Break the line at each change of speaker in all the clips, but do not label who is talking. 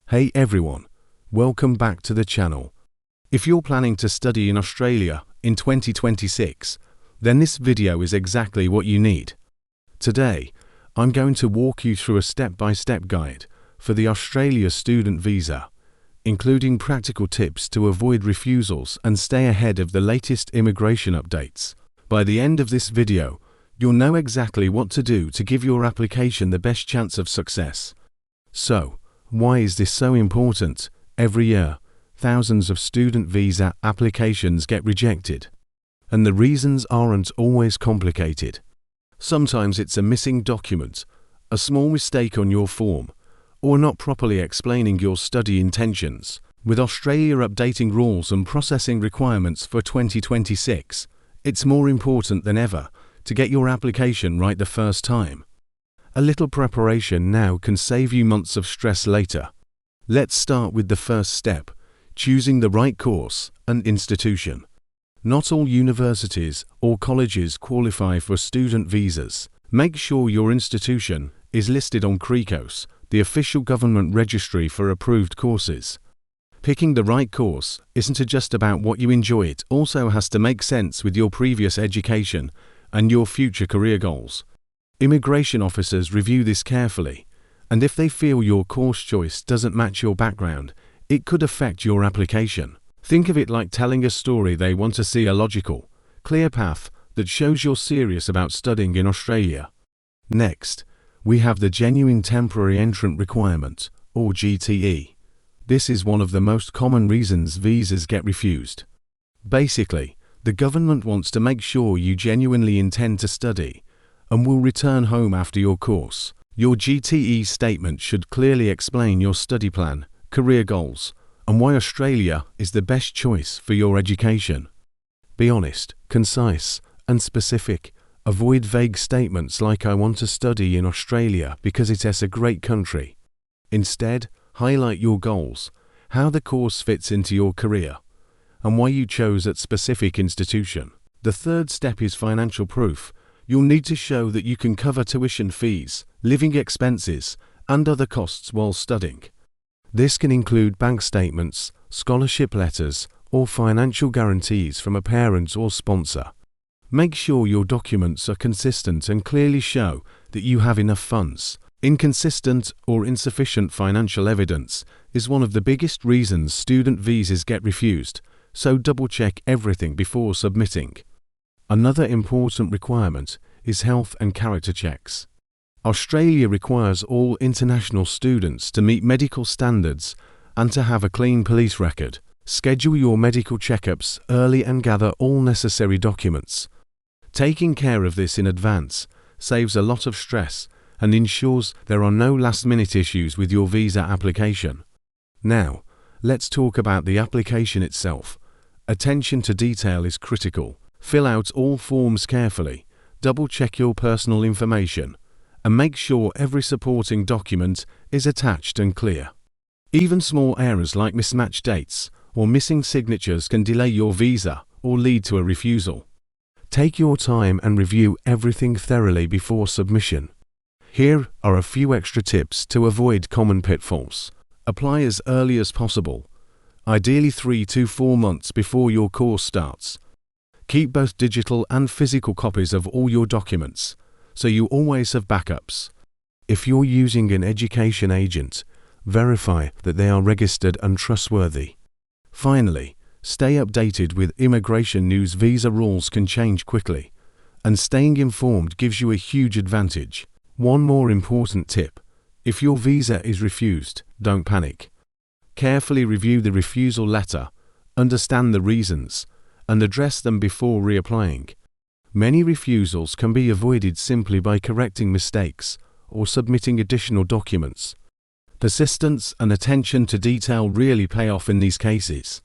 Hey everyone, welcome back to the channel. If you're planning to study in Australia in 2026, then this video is exactly what you need. Today, I'm going to walk you through a step-by-step guide for the Australia student visa, including practical tips to avoid refusals and stay ahead of the latest immigration updates. By the end of this video, you'll know exactly what to do to give your application the best chance of success. So, why is this so important? Every year, thousands of student visa applications get rejected. And the reasons aren't always complicated. Sometimes it's a missing document, a small mistake on your form, or not properly explaining your study intentions. With Australia updating rules and processing requirements for 2026, it's more important than ever to get your application right the first time. A little preparation now can save you months of stress later. Let's start with the first step, choosing the right course and institution. Not all universities or colleges qualify for student visas. Make sure your institution is listed on CRECOS, the official government registry for approved courses. Picking the right course isn't just about what you enjoy, it also has to make sense with your previous education and your future career goals. Immigration officers review this carefully, and if they feel your course choice doesn't match your background, it could affect your application. Think of it like telling a story. They want to see a logical, clear path that shows you're serious about studying in Australia. Next, we have the Genuine Temporary Entrant Requirement, or GTE. This is one of the most common reasons visas get refused. Basically, the government wants to make sure you genuinely intend to study and will return home after your course. Your GTE statement should clearly explain your study plan, career goals, and why Australia is the best choice for your education. Be honest, concise, and specific. Avoid vague statements like "I want to study in Australia because it's a great country." Instead, highlight your goals, how the course fits into your career, and why you chose that specific institution. The third step is financial proof. You'll need to show that you can cover tuition fees, living expenses, and other costs while studying. This can include bank statements, scholarship letters, or financial guarantees from a parent or sponsor. Make sure your documents are consistent and clearly show that you have enough funds. Inconsistent or insufficient financial evidence is one of the biggest reasons student visas get refused, so double-check everything before submitting. Another important requirement is health and character checks. Australia requires all international students to meet medical standards and to have a clean police record. Schedule your medical checkups early and gather all necessary documents. Taking care of this in advance saves a lot of stress and ensures there are no last-minute issues with your visa application. Now, let's talk about the application itself. Attention to detail is critical. Fill out all forms carefully, double-check your personal information, and make sure every supporting document is attached and clear. Even small errors like mismatched dates or missing signatures can delay your visa or lead to a refusal. Take your time and review everything thoroughly before submission. Here are a few extra tips to avoid common pitfalls. Apply as early as possible, ideally 3 to 4 months before your course starts. Keep both digital and physical copies of all your documents, so you always have backups. If you're using an education agent, verify that they are registered and trustworthy. Finally, stay updated with immigration news. Visa rules can change quickly, and staying informed gives you a huge advantage. One more important tip: if your visa is refused, don't panic. Carefully review the refusal letter, understand the reasons, and address them before reapplying. Many refusals can be avoided simply by correcting mistakes or submitting additional documents. Persistence and attention to detail really pay off in these cases.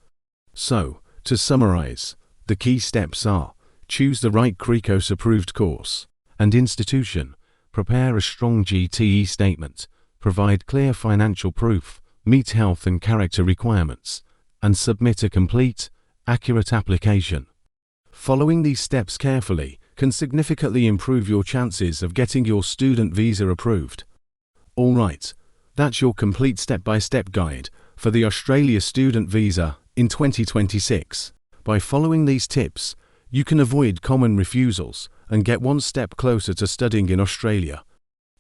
So, to summarize, the key steps are: choose the right CRECOS-approved course and institution, prepare a strong GTE statement, provide clear financial proof, meet health and character requirements, and submit a complete, accurate application. Following these steps carefully can significantly improve your chances of getting your student visa approved. Alright, That's your complete step-by-step guide for the Australia student visa in 2026. By following these tips, you can avoid common refusals and get one step closer to studying in Australia.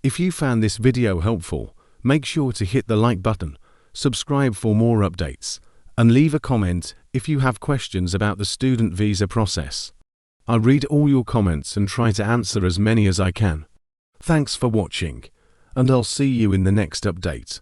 If you found this video helpful, make sure to hit the like button, subscribe for more updates, and leave a comment if you have questions about the student visa process. I read all your comments and try to answer as many as I can. Thanks for watching, and I'll see you in the next update.